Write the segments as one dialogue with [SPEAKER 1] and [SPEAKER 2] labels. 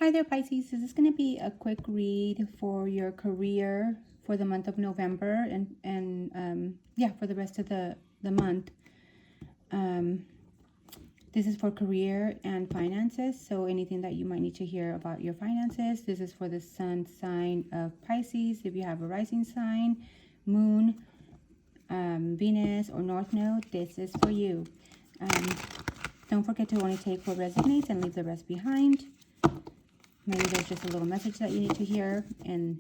[SPEAKER 1] Hi there, Pisces. This is going to be a quick read for your career for the month of November and yeah, for the rest of the month. This is for career and finances, so anything that you might need to hear about your finances. This is for the sun sign of Pisces. If you have a rising sign, moon, Venus, or North Node, this is for you. Don't forget to only take what resonates and leave the rest behind. Maybe there's just a little message that you need to hear, and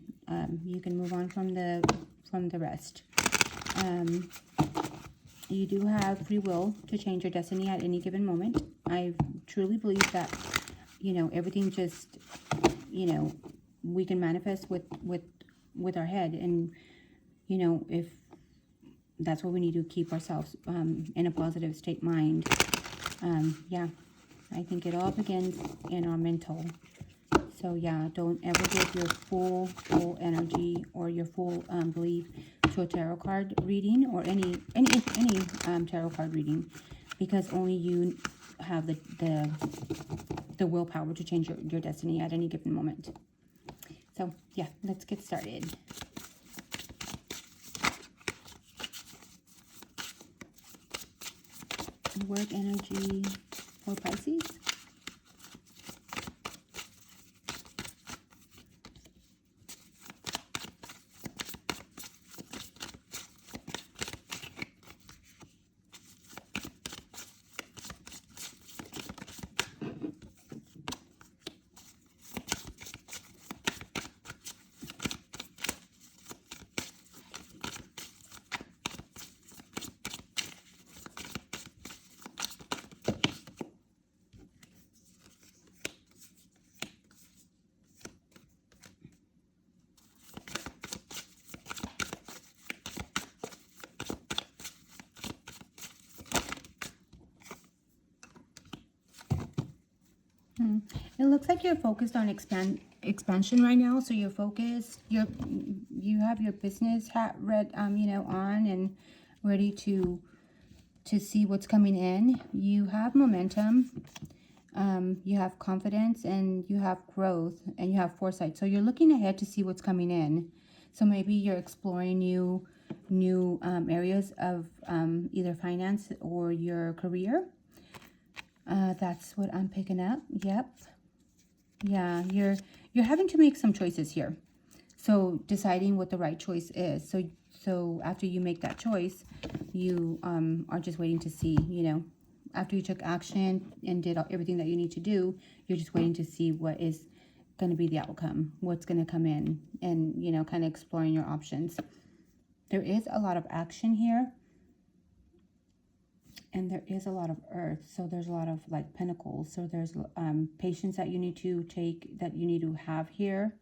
[SPEAKER 1] you can move on from the rest. You do have free will to change your destiny at any given moment. I truly believe that, everything just, we can manifest with our head, and if that's what we need to keep ourselves in a positive state mind. Yeah, I think it all begins in our mental. So yeah, don't ever give your full energy or your full belief to a tarot card reading or any tarot card reading, because only you have the willpower to change your destiny at any given moment. So yeah, let's get started. Work energy for Pisces. It looks like you're focused on expansion right now. So you're focused. You have your business hat on and ready to see what's coming in. You have momentum. You have confidence, and you have growth, and you have foresight. So you're looking ahead to see what's coming in. So maybe you're exploring new areas of either finance or your career. That's what I'm picking up. Yep. Yeah, you're having to make some choices here. So deciding what the right choice is. So after you make that choice, you are just waiting to see, after you took action and did everything that you need to do, you're just waiting to see what is going to be the outcome, what's going to come in, and, kind of exploring your options. There is a lot of action here. And there is a lot of earth, so there's a lot of like pentacles. So there's patience that you need to take, that you need to have here.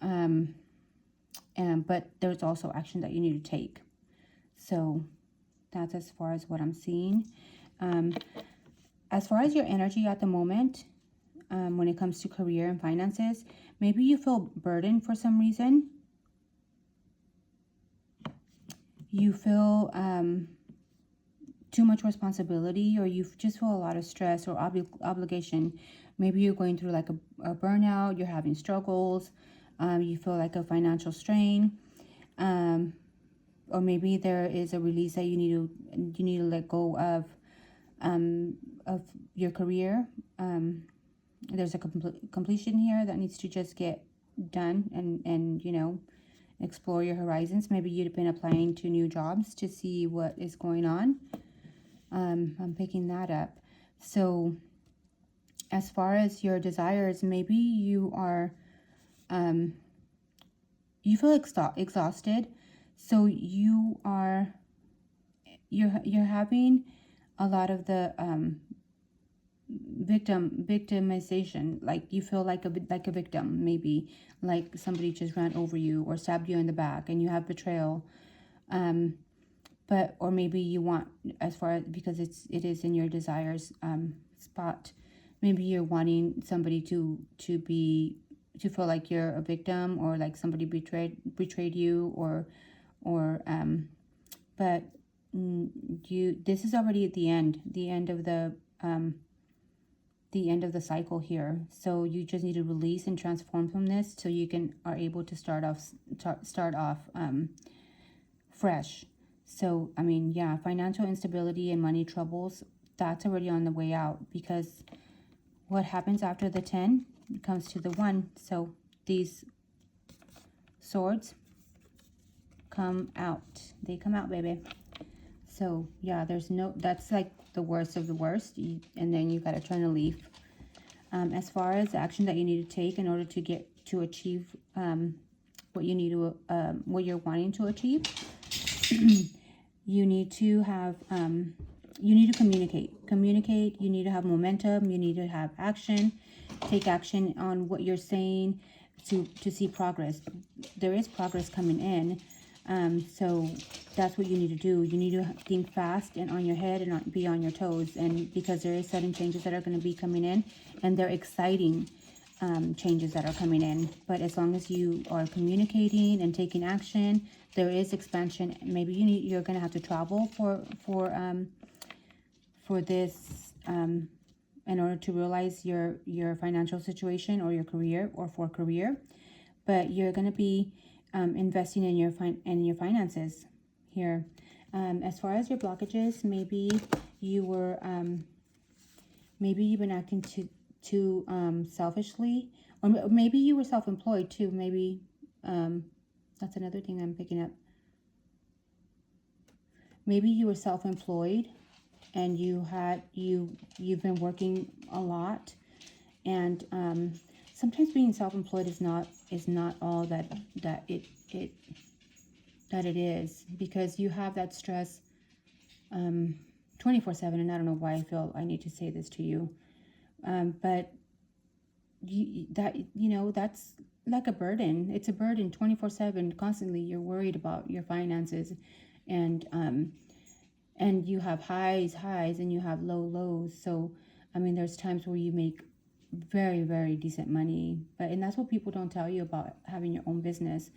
[SPEAKER 1] But there's also action that you need to take. So that's as far as what I'm seeing. As far as your energy at the moment, when it comes to career and finances, maybe you feel burdened for some reason. You feel too much responsibility, or you just feel a lot of stress or obligation. Maybe you're going through like a burnout, you're having struggles, you feel like a financial strain, or maybe there is a release that you need to let go of your career. There's a completion here that needs to just get done, and explore your horizons. Maybe you've been applying to new jobs to see what is going on. I'm picking that up. So as far as your desires, maybe you are, you feel exhausted. So you're having a lot of the victimization. Like you feel like a victim, maybe like somebody just ran over you or stabbed you in the back, and you have betrayal. Or maybe you want, as far as, because it is in your desires spot, maybe you're wanting somebody to feel like you're a victim, or like somebody betrayed you, but this is already at the end of the end of the cycle here. So you just need to release and transform from this so you are able to start off fresh. So, I mean, yeah, financial instability and money troubles, that's already on the way out, because what happens after the 10 comes to the 1. So these swords come out. They come out, baby. So, yeah, that's like the worst of the worst. And then you got to turn a leaf. As far as the action that you need to take in order to achieve what you're wanting to achieve, you need to have, you need to communicate. You need to have momentum. You need to have action. Take action on what you're saying to see progress. There is progress coming in. So that's what you need to do. You need to think fast and on your head and be on your toes. And because there is sudden changes that are going to be coming in, and they're exciting changes that are coming in. But as long as you are communicating and taking action, there is expansion. Maybe you're going to have to travel for this in order to realize your financial situation or your career, or for career. But you're going to be investing in your finances here. As far as your blockages, maybe you've been acting too selfishly, or maybe you were self-employed too. Maybe that's another thing I'm picking up. Maybe you were self-employed and you've been working a lot, and sometimes being self-employed is not all that it is, because you have that stress 24/7. And I don't know why I feel I need to say this to you, but that's like a burden. It's a burden 24/7. Constantly you're worried about your finances, and you have highs and you have lows. So I mean, there's times where you make very, very decent money, and that's what people don't tell you about having your own business.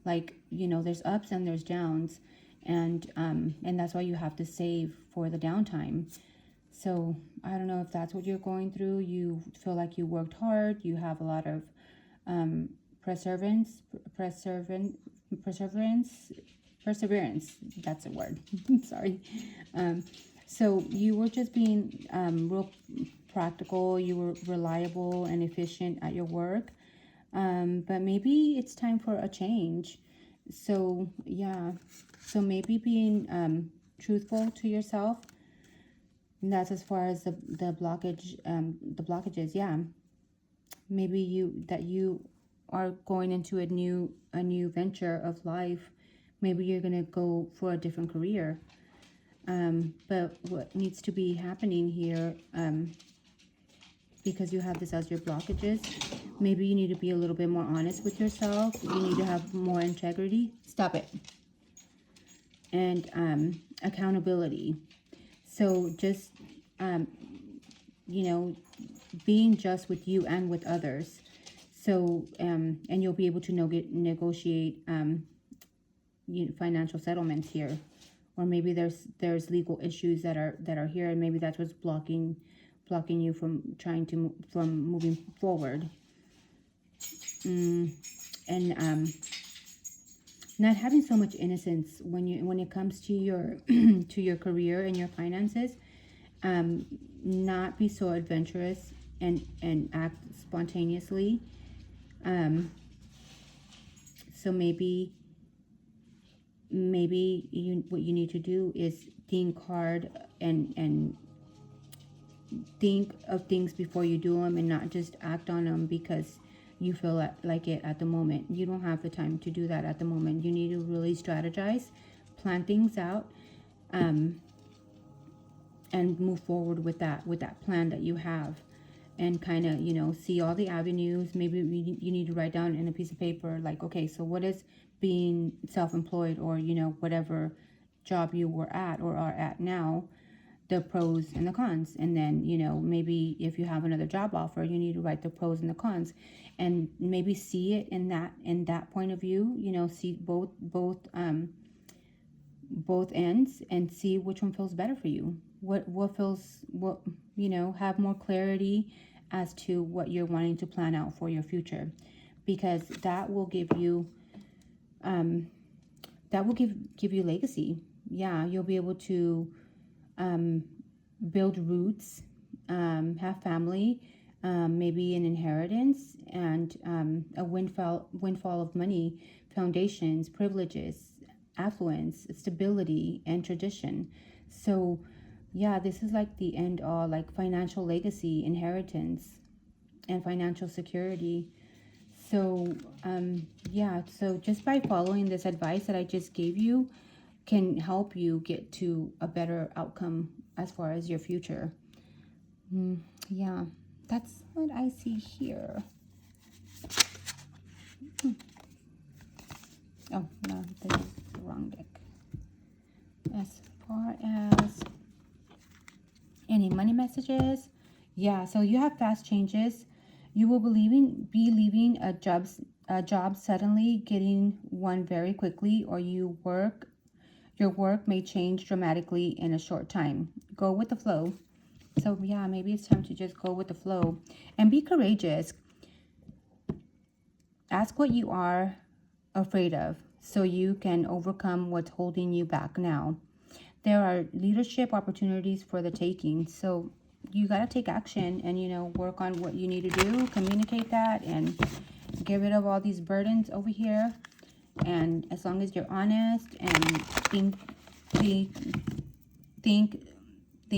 [SPEAKER 1] Like, there's ups and there's downs, and that's why you have to save for the downtime. So I don't know if that's what you're going through. You feel like you worked hard, you have a lot of perseverance, that's a word. Sorry. So you were just being real practical, you were reliable and efficient at your work, but maybe it's time for a change. So yeah, so maybe being truthful to yourself, and that's as far as the blockages. Yeah, maybe you are going into a new venture of life. Maybe you're gonna go for a different career, but what needs to be happening here, because you have this as your blockages, maybe you need to be a little bit more honest with yourself. You need to have more integrity. Stop it. And accountability. So just being just with you and with others. So and you'll be able to negotiate financial settlements here, or maybe there's legal issues that are here, and maybe that's what's blocking you from moving forward. And not having so much innocence when it comes to your to your career and your finances. Not be so adventurous and act spontaneously. So maybe what you need to do is think hard and think of things before you do them, and not just act on them because you feel like it at the moment. You don't have the time to do that at the moment. You need to really strategize, plan things out, and move forward with that plan that you have, and kind of see all the avenues. Maybe you need to write down in a piece of paper, like, okay, so what is being self-employed, or whatever job you were at or are at now, the pros and the cons. And then maybe if you have another job offer, you need to write the pros and the cons, and maybe see it in that point of view. See both ends, and see which one feels better for you, what feels, what, you know, have more clarity as to what you're wanting to plan out for your future, because that will give you give you legacy. Yeah, you'll be able to build roots, have family, maybe an inheritance, and a windfall of money, foundations, privileges, affluence, stability, and tradition. So yeah, this is like the end all, like financial legacy, inheritance, and financial security. So yeah, so just by following this advice that I just gave you can help you get to a better outcome as far as your future. Yeah, that's what I see here. Oh, no, this is the wrong deck. As far as any money messages, yeah, so you have fast changes. You will be leaving a job suddenly, getting one very quickly, or your work may change dramatically in a short time. Go with the flow. So yeah, maybe it's time to just go with the flow and be courageous. Ask what you are afraid of so you can overcome what's holding you back now. There are leadership opportunities for the taking. So you got to take action and, you know, work on what you need to do, communicate that, and get rid of all these burdens over here. And as long as you're honest and think